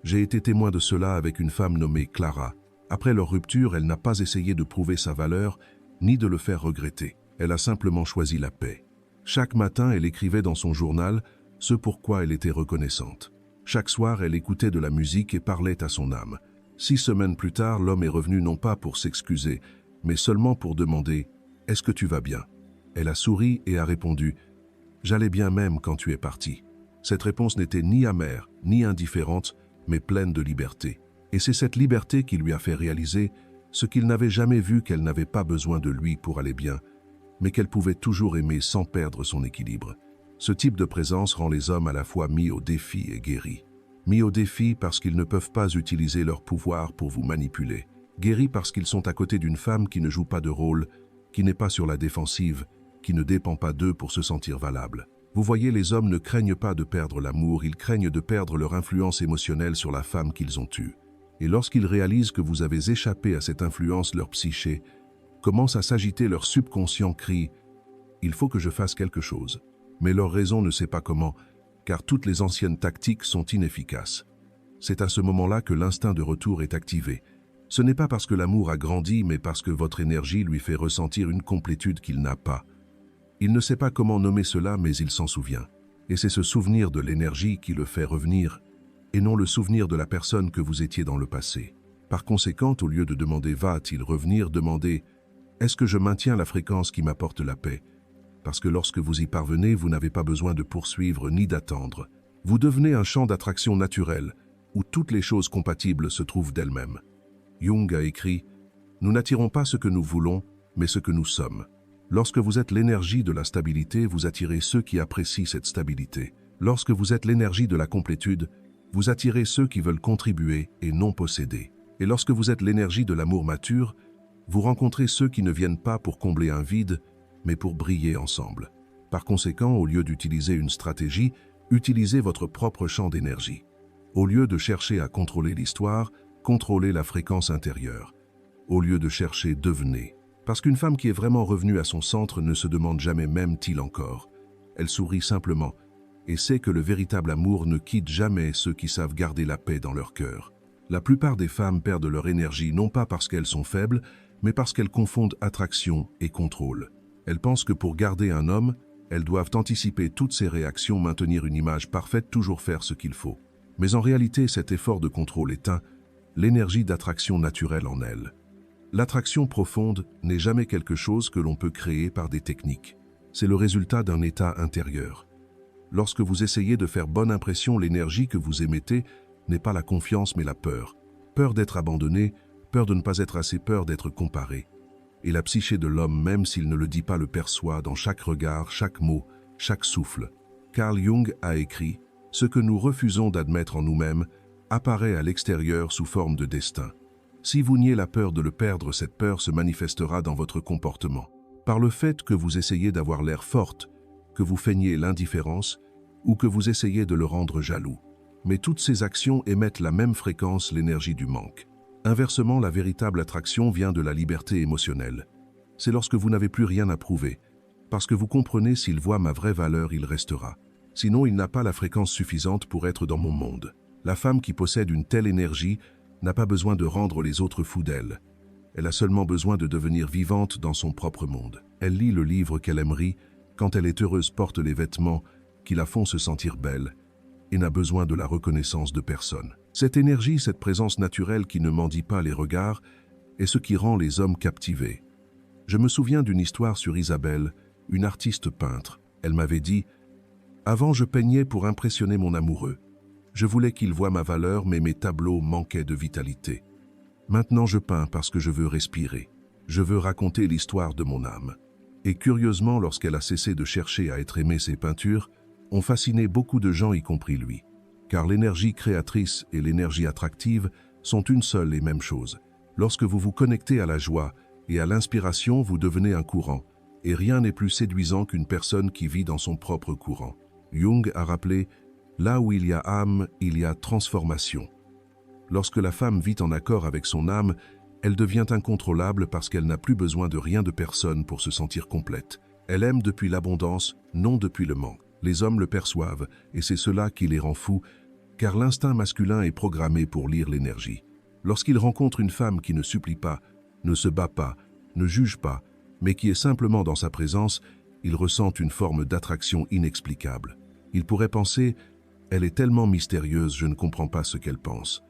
J'ai été témoin de cela avec une femme nommée Clara. Après leur rupture, elle n'a pas essayé de prouver sa valeur, ni de le faire regretter. Elle a simplement choisi la paix. Chaque matin, elle écrivait dans son journal ce pourquoi elle était reconnaissante. Chaque soir, elle écoutait de la musique et parlait à son âme. 6 semaines plus tard, l'homme est revenu non pas pour s'excuser, mais seulement pour demander « Est-ce que tu vas bien ?» Elle a souri et a répondu « J'allais bien même quand tu es parti ». Cette réponse n'était ni amère, ni indifférente, mais pleine de liberté. Et c'est cette liberté qui lui a fait réaliser ce qu'il n'avait jamais vu, qu'elle n'avait pas besoin de lui pour aller bien, mais qu'elle pouvait toujours aimer sans perdre son équilibre. Ce type de présence rend les hommes à la fois mis au défi et guéris. Mis au défi parce qu'ils ne peuvent pas utiliser leur pouvoir pour vous manipuler. Guéris parce qu'ils sont à côté d'une femme qui ne joue pas de rôle, qui n'est pas sur la défensive, qui ne dépend pas d'eux pour se sentir valable. Vous voyez, les hommes ne craignent pas de perdre l'amour, ils craignent de perdre leur influence émotionnelle sur la femme qu'ils ont eue. Et lorsqu'ils réalisent que vous avez échappé à cette influence, leur psyché commence à s'agiter, leur subconscient crie « Il faut que je fasse quelque chose ». Mais leur raison ne sait pas comment, car toutes les anciennes tactiques sont inefficaces. C'est à ce moment-là que l'instinct de retour est activé. Ce n'est pas parce que l'amour a grandi, mais parce que votre énergie lui fait ressentir une complétude qu'il n'a pas. Il ne sait pas comment nommer cela, mais il s'en souvient. Et c'est ce souvenir de l'énergie qui le fait revenir. et non le souvenir de la personne que vous étiez dans le passé. Par conséquent, au lieu de demander « va-t-il revenir ?», demandez « est-ce que je maintiens la fréquence qui m'apporte la paix ?» Parce que lorsque vous y parvenez, vous n'avez pas besoin de poursuivre ni d'attendre. Vous devenez un champ d'attraction naturel, où toutes les choses compatibles se trouvent d'elles-mêmes. Jung a écrit « Nous n'attirons pas ce que nous voulons, mais ce que nous sommes. » Lorsque vous êtes l'énergie de la stabilité, vous attirez ceux qui apprécient cette stabilité. Lorsque vous êtes l'énergie de la complétude, vous attirez ceux qui veulent contribuer et non posséder. Et lorsque vous êtes l'énergie de l'amour mature, vous rencontrez ceux qui ne viennent pas pour combler un vide, mais pour briller ensemble. Par conséquent, au lieu d'utiliser une stratégie, utilisez votre propre champ d'énergie. Au lieu de chercher à contrôler l'histoire, contrôlez la fréquence intérieure. Au lieu de chercher, devenez. Parce qu'une femme qui est vraiment revenue à son centre ne se demande jamais m'aime-t-il encore. Elle sourit simplement et sait que le véritable amour ne quitte jamais ceux qui savent garder la paix dans leur cœur. La plupart des femmes perdent leur énergie non pas parce qu'elles sont faibles, mais parce qu'elles confondent attraction et contrôle. Elles pensent que pour garder un homme, elles doivent anticiper toutes ses réactions, maintenir une image parfaite, toujours faire ce qu'il faut. Mais en réalité, cet effort de contrôle éteint l'énergie d'attraction naturelle en elles. L'attraction profonde n'est jamais quelque chose que l'on peut créer par des techniques. C'est le résultat d'un état intérieur. Lorsque vous essayez de faire bonne impression, l'énergie que vous émettez n'est pas la confiance mais la peur. Peur d'être abandonné, peur de ne pas être assez, peur d'être comparé. Et la psyché de l'homme, même s'il ne le dit pas, le perçoit dans chaque regard, chaque mot, chaque souffle. Carl Jung a écrit « Ce que nous refusons d'admettre en nous-mêmes apparaît à l'extérieur sous forme de destin. Si vous niez la peur de le perdre, cette peur se manifestera dans votre comportement. Par le fait que vous essayez d'avoir l'air forte, que vous feignez l'indifférence ou que vous essayez de le rendre jaloux. Mais toutes ces actions émettent la même fréquence, l'énergie du manque. Inversement, la véritable attraction vient de la liberté émotionnelle. C'est lorsque vous n'avez plus rien à prouver. Parce que vous comprenez, s'il voit ma vraie valeur, il restera. Sinon, il n'a pas la fréquence suffisante pour être dans mon monde. La femme qui possède une telle énergie n'a pas besoin de rendre les autres fous d'elle. Elle a seulement besoin de devenir vivante dans son propre monde. Elle lit le livre qu'elle aimerait, quand elle est heureuse, porte les vêtements qui la font se sentir belle et n'a besoin de la reconnaissance de personne. Cette énergie, cette présence naturelle qui ne mendie pas les regards, est ce qui rend les hommes captivés. Je me souviens d'une histoire sur Isabelle, une artiste peintre. Elle m'avait dit « Avant, je peignais pour impressionner mon amoureux. Je voulais qu'il voie ma valeur, mais mes tableaux manquaient de vitalité. Maintenant, je peins parce que je veux respirer. Je veux raconter l'histoire de mon âme. » Et curieusement, lorsqu'elle a cessé de chercher à être aimée, ses peintures ont fasciné beaucoup de gens, y compris lui. Car l'énergie créatrice et l'énergie attractive sont une seule et même chose. Lorsque vous vous connectez à la joie et à l'inspiration, vous devenez un courant, et rien n'est plus séduisant qu'une personne qui vit dans son propre courant. Jung a rappelé « Là où il y a âme, il y a transformation ». Lorsque la femme vit en accord avec son âme, elle devient incontrôlable parce qu'elle n'a plus besoin de rien de personne pour se sentir complète. Elle aime depuis l'abondance, non depuis le manque. Les hommes le perçoivent, et c'est cela qui les rend fous, car l'instinct masculin est programmé pour lire l'énergie. Lorsqu'ils rencontrent une femme qui ne supplie pas, ne se bat pas, ne juge pas, mais qui est simplement dans sa présence, ils ressentent une forme d'attraction inexplicable. Ils pourraient penser « Elle est tellement mystérieuse, je ne comprends pas ce qu'elle pense ».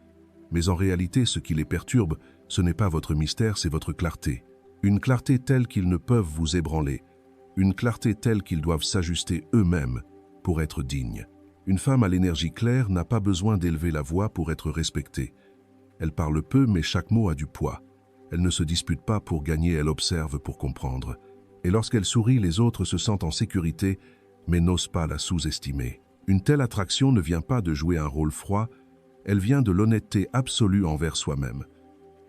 Mais en réalité, ce qui les perturbe, ce n'est pas votre mystère, c'est votre clarté. Une clarté telle qu'ils ne peuvent vous ébranler. Une clarté telle qu'ils doivent s'ajuster eux-mêmes pour être dignes. Une femme à l'énergie claire n'a pas besoin d'élever la voix pour être respectée. Elle parle peu, mais chaque mot a du poids. Elle ne se dispute pas pour gagner, elle observe pour comprendre. Et lorsqu'elle sourit, les autres se sentent en sécurité, mais n'osent pas la sous-estimer. Une telle attraction ne vient pas de jouer un rôle froid, elle vient de l'honnêteté absolue envers soi-même.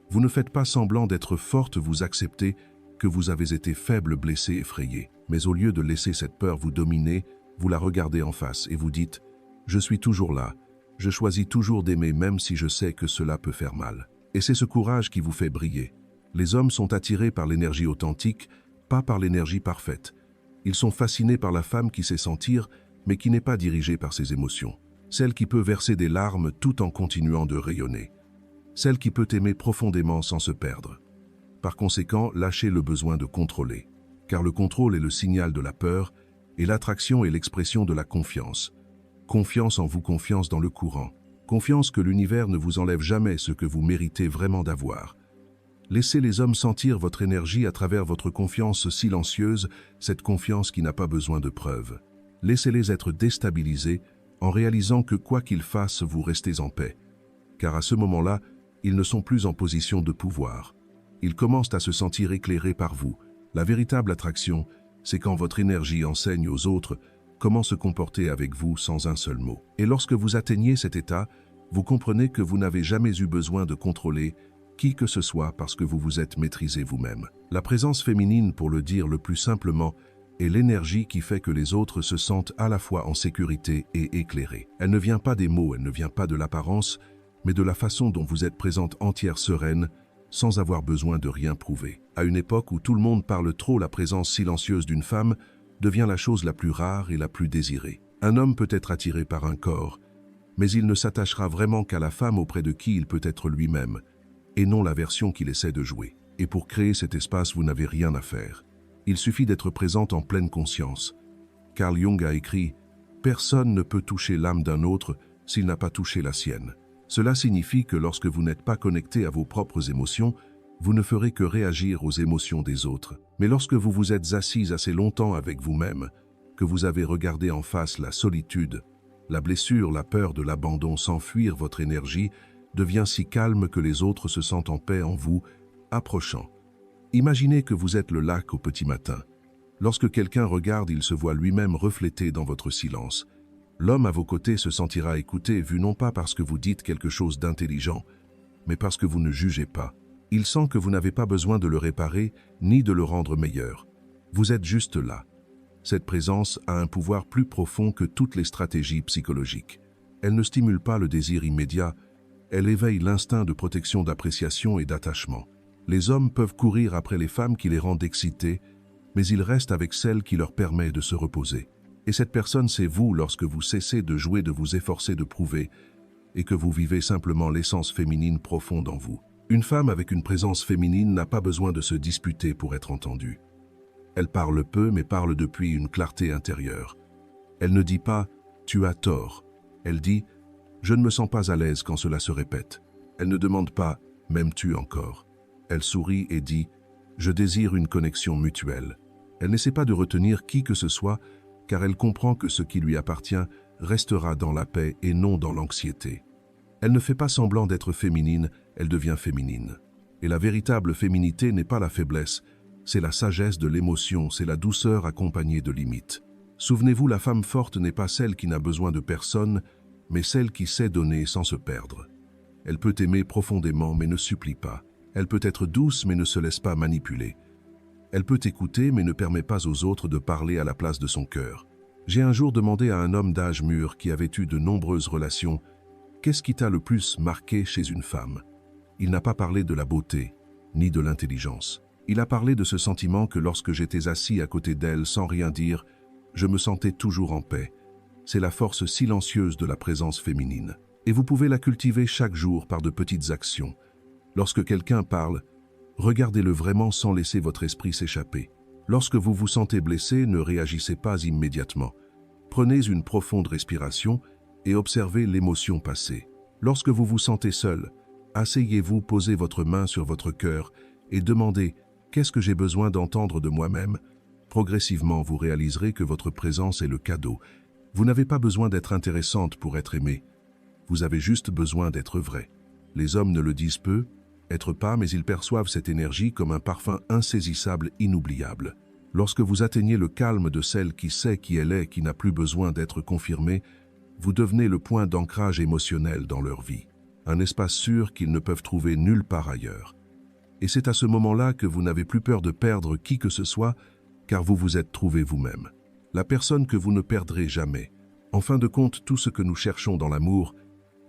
Vous ne faites pas semblant d'être forte, vous acceptez que vous avez été faible, blessé, effrayé. Mais au lieu de laisser cette peur vous dominer, vous la regardez en face et vous dites « Je suis toujours là, je choisis toujours d'aimer même si je sais que cela peut faire mal. » Et c'est ce courage qui vous fait briller. Les hommes sont attirés par l'énergie authentique, pas par l'énergie parfaite. Ils sont fascinés par la femme qui sait sentir, mais qui n'est pas dirigée par ses émotions. Celle qui peut verser des larmes tout en continuant de rayonner. Celle qui peut aimer profondément sans se perdre. Par conséquent, lâchez le besoin de contrôler. Car le contrôle est le signal de la peur, et l'attraction est l'expression de la confiance. Confiance en vous, confiance dans le courant, Confiance que l'univers ne vous enlève jamais ce que vous méritez vraiment d'avoir. Laissez les hommes sentir votre énergie à travers votre confiance silencieuse, cette confiance qui n'a pas besoin de preuves. Laissez-les être déstabilisés en réalisant que quoi qu'ils fassent, vous restez en paix. Car à ce moment-là, ils ne sont plus en position de pouvoir. Ils commencent à se sentir éclairés par vous. La véritable attraction, c'est quand votre énergie enseigne aux autres comment se comporter avec vous sans un seul mot. Et lorsque vous atteignez cet état, vous comprenez que vous n'avez jamais eu besoin de contrôler qui que ce soit parce que vous vous êtes maîtrisé vous-même. La présence féminine, pour le dire le plus simplement, est l'énergie qui fait que les autres se sentent à la fois en sécurité et éclairés. Elle ne vient pas des mots, elle ne vient pas de l'apparence, mais de la façon dont vous êtes présente entière sereine, sans avoir besoin de rien prouver. À une époque où tout le monde parle trop, la présence silencieuse d'une femme devient la chose la plus rare et la plus désirée. Un homme peut être attiré par un corps, mais il ne s'attachera vraiment qu'à la femme auprès de qui il peut être lui-même, et non la version qu'il essaie de jouer. Et pour créer cet espace, vous n'avez rien à faire. Il suffit d'être présente en pleine conscience. Carl Jung a écrit « Personne ne peut toucher l'âme d'un autre s'il n'a pas touché la sienne ». Cela signifie que lorsque vous n'êtes pas connecté à vos propres émotions, vous ne ferez que réagir aux émotions des autres. Mais lorsque vous vous êtes assise assez longtemps avec vous-même, que vous avez regardé en face la solitude, la blessure, la peur de l'abandon sans fuir votre énergie, devient si calme que les autres se sentent en paix en vous, approchant. Imaginez que vous êtes le lac au petit matin. Lorsque quelqu'un regarde, il se voit lui-même reflété dans votre silence. L'homme à vos côtés se sentira écouté, vu non pas parce que vous dites quelque chose d'intelligent, mais parce que vous ne jugez pas. Il sent que vous n'avez pas besoin de le réparer, ni de le rendre meilleur. Vous êtes juste là. Cette présence a un pouvoir plus profond que toutes les stratégies psychologiques. Elle ne stimule pas le désir immédiat, elle éveille l'instinct de protection, d'appréciation et d'attachement. Les hommes peuvent courir après les femmes qui les rendent excités, mais ils restent avec celle qui leur permet de se reposer. Et cette personne, c'est vous lorsque vous cessez de jouer, de vous efforcer de prouver, et que vous vivez simplement l'essence féminine profonde en vous. Une femme avec une présence féminine n'a pas besoin de se disputer pour être entendue. Elle parle peu, mais parle depuis une clarté intérieure. Elle ne dit pas « tu as tort ». Elle dit « je ne me sens pas à l'aise quand cela se répète ». Elle ne demande pas « m'aimes-tu encore ». Elle sourit et dit « je désire une connexion mutuelle ». Elle n'essaie pas de retenir qui que ce soit, car elle comprend que ce qui lui appartient restera dans la paix et non dans l'anxiété. Elle ne fait pas semblant d'être féminine, elle devient féminine. Et la véritable féminité n'est pas la faiblesse, c'est la sagesse de l'émotion, c'est la douceur accompagnée de limites. Souvenez-vous, la femme forte n'est pas celle qui n'a besoin de personne, mais celle qui sait donner sans se perdre. Elle peut aimer profondément mais ne supplie pas. Elle peut être douce mais ne se laisse pas manipuler. Elle peut écouter mais ne permet pas aux autres de parler à la place de son cœur. J'ai un jour demandé à un homme d'âge mûr qui avait eu de nombreuses relations « Qu'est-ce qui t'a le plus marqué chez une femme ?» Il n'a pas parlé de la beauté, ni de l'intelligence. Il a parlé de ce sentiment que lorsque j'étais assis à côté d'elle sans rien dire, je me sentais toujours en paix. C'est la force silencieuse de la présence féminine. Et vous pouvez la cultiver chaque jour par de petites actions. Lorsque quelqu'un parle, regardez-le vraiment sans laisser votre esprit s'échapper. Lorsque vous vous sentez blessé, ne réagissez pas immédiatement. Prenez une profonde respiration et observez l'émotion passée. Lorsque vous vous sentez seul, asseyez-vous, posez votre main sur votre cœur et demandez « Qu'est-ce que j'ai besoin d'entendre de moi-même » Progressivement, vous réaliserez que votre présence est le cadeau. Vous n'avez pas besoin d'être intéressante pour être aimée. Vous avez juste besoin d'être vrai. Les hommes ne le disent peu, être pas, mais ils perçoivent cette énergie comme un parfum insaisissable, inoubliable. Lorsque vous atteignez le calme de celle qui sait qui elle est, qui n'a plus besoin d'être confirmée, vous devenez le point d'ancrage émotionnel dans leur vie. Un espace sûr qu'ils ne peuvent trouver nulle part ailleurs. Et c'est à ce moment-là que vous n'avez plus peur de perdre qui que ce soit, car vous vous êtes trouvé vous-même. La personne que vous ne perdrez jamais. En fin de compte, tout ce que nous cherchons dans l'amour,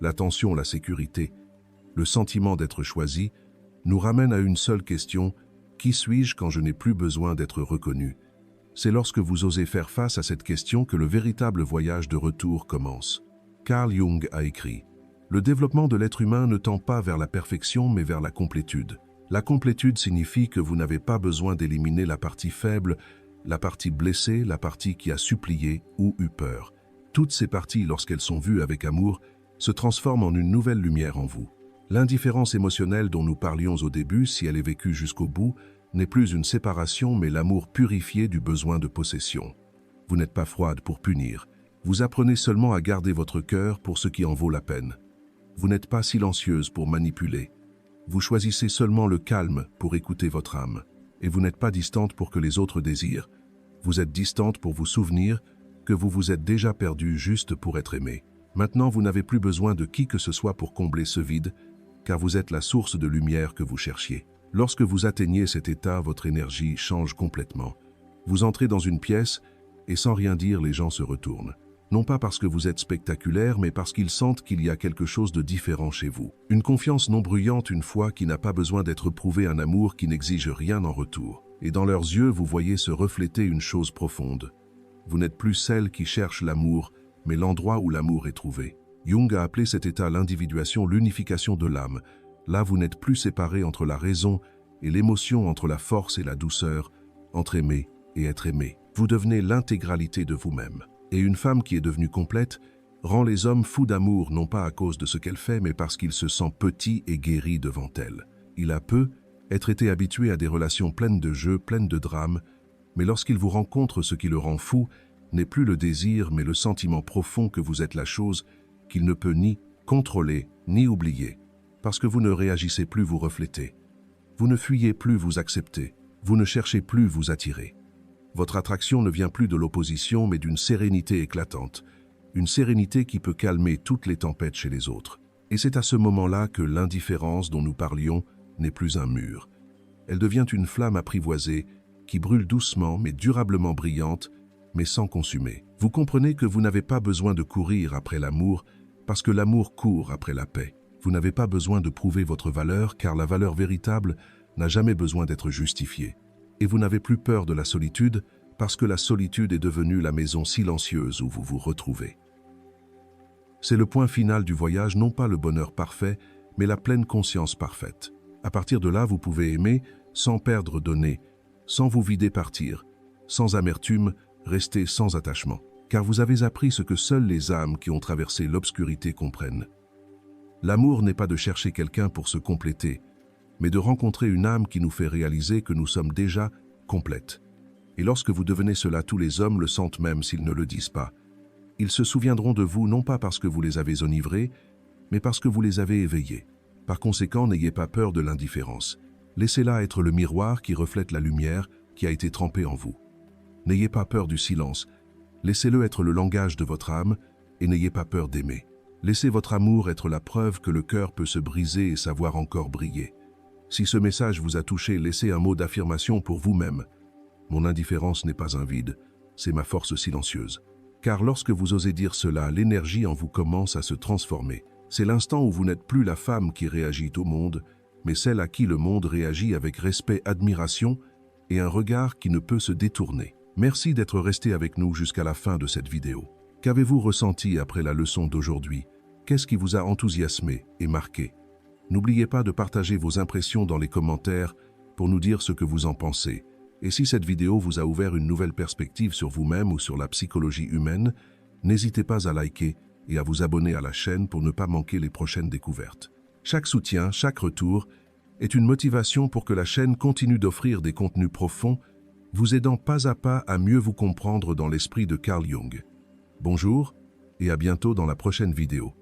l'attention, la sécurité, le sentiment d'être choisi, nous ramène à une seule question, qui suis-je quand je n'ai plus besoin d'être reconnu? C'est lorsque vous osez faire face à cette question que le véritable voyage de retour commence. Carl Jung a écrit « Le développement de l'être humain ne tend pas vers la perfection mais vers la complétude. La complétude signifie que vous n'avez pas besoin d'éliminer la partie faible, la partie blessée, la partie qui a supplié ou eu peur. Toutes ces parties, lorsqu'elles sont vues avec amour, se transforme en une nouvelle lumière en vous. L'indifférence émotionnelle dont nous parlions au début, si elle est vécue jusqu'au bout, n'est plus une séparation mais l'amour purifié du besoin de possession. Vous n'êtes pas froide pour punir. Vous apprenez seulement à garder votre cœur pour ce qui en vaut la peine. Vous n'êtes pas silencieuse pour manipuler. Vous choisissez seulement le calme pour écouter votre âme. Et vous n'êtes pas distante pour que les autres désirent. Vous êtes distante pour vous souvenir que vous vous êtes déjà perdu juste pour être aimé. Maintenant, vous n'avez plus besoin de qui que ce soit pour combler ce vide, car vous êtes la source de lumière que vous cherchiez. Lorsque vous atteignez cet état, votre énergie change complètement. Vous entrez dans une pièce et sans rien dire, les gens se retournent. Non pas parce que vous êtes spectaculaire, mais parce qu'ils sentent qu'il y a quelque chose de différent chez vous. Une confiance non bruyante une fois qui n'a pas besoin d'être prouvée, un amour qui n'exige rien en retour. Et dans leurs yeux, vous voyez se refléter une chose profonde. Vous n'êtes plus celle qui cherche l'amour, mais l'endroit où l'amour est trouvé. Jung a appelé cet état l'individuation, l'unification de l'âme. Là, vous n'êtes plus séparé entre la raison et l'émotion, entre la force et la douceur, entre aimer et être aimé. Vous devenez l'intégralité de vous-même. Et une femme qui est devenue complète rend les hommes fous d'amour, non pas à cause de ce qu'elle fait, mais parce qu'il se sent petit et guéri devant elle. Il a peu être été habitué à des relations pleines de jeux, pleines de drames, mais lorsqu'il vous rencontre, ce qui le rend fou n'est plus le désir, mais le sentiment profond que vous êtes la chose qu'il ne peut ni contrôler, ni oublier, parce que vous ne réagissez plus, vous reflétez. Vous ne fuyez plus, vous acceptez. Vous ne cherchez plus, vous attirez. Votre attraction ne vient plus de l'opposition, mais d'une sérénité éclatante, une sérénité qui peut calmer toutes les tempêtes chez les autres. Et c'est à ce moment-là que l'indifférence dont nous parlions n'est plus un mur. Elle devient une flamme apprivoisée qui brûle doucement mais durablement, brillante, mais sans consumer. Vous comprenez que vous n'avez pas besoin de courir après l'amour, parce que l'amour court après la paix. Vous n'avez pas besoin de prouver votre valeur, car la valeur véritable n'a jamais besoin d'être justifiée. Et vous n'avez plus peur de la solitude, parce que la solitude est devenue la maison silencieuse où vous vous retrouvez. C'est le point final du voyage, non pas le bonheur parfait, mais la pleine conscience parfaite. À partir de là, vous pouvez aimer sans perdre, donner, sans vous vider, partir, sans amertume, rester sans attachement. Car vous avez appris ce que seules les âmes qui ont traversé l'obscurité comprennent. L'amour n'est pas de chercher quelqu'un pour se compléter, mais de rencontrer une âme qui nous fait réaliser que nous sommes déjà complètes. Et lorsque vous devenez cela, tous les hommes le sentent même s'ils ne le disent pas. Ils se souviendront de vous non pas parce que vous les avez enivrés, mais parce que vous les avez éveillés. Par conséquent, n'ayez pas peur de l'indifférence. Laissez-la être le miroir qui reflète la lumière qui a été trempée en vous. N'ayez pas peur du silence. Laissez-le être le langage de votre âme et n'ayez pas peur d'aimer. Laissez votre amour être la preuve que le cœur peut se briser et savoir encore briller. Si ce message vous a touché, laissez un mot d'affirmation pour vous-même. Mon indifférence n'est pas un vide, c'est ma force silencieuse. Car lorsque vous osez dire cela, l'énergie en vous commence à se transformer. C'est l'instant où vous n'êtes plus la femme qui réagit au monde, mais celle à qui le monde réagit avec respect, admiration et un regard qui ne peut se détourner. Merci d'être resté avec nous jusqu'à la fin de cette vidéo. Qu'avez-vous ressenti après la leçon d'aujourd'hui? Qu'est-ce qui vous a enthousiasmé et marqué? N'oubliez pas de partager vos impressions dans les commentaires pour nous dire ce que vous en pensez. Et si cette vidéo vous a ouvert une nouvelle perspective sur vous-même ou sur la psychologie humaine, n'hésitez pas à liker et à vous abonner à la chaîne pour ne pas manquer les prochaines découvertes. Chaque soutien, chaque retour est une motivation pour que la chaîne continue d'offrir des contenus profonds, vous aidant pas à pas à mieux vous comprendre dans l'esprit de Carl Jung. Bonjour et à bientôt dans la prochaine vidéo.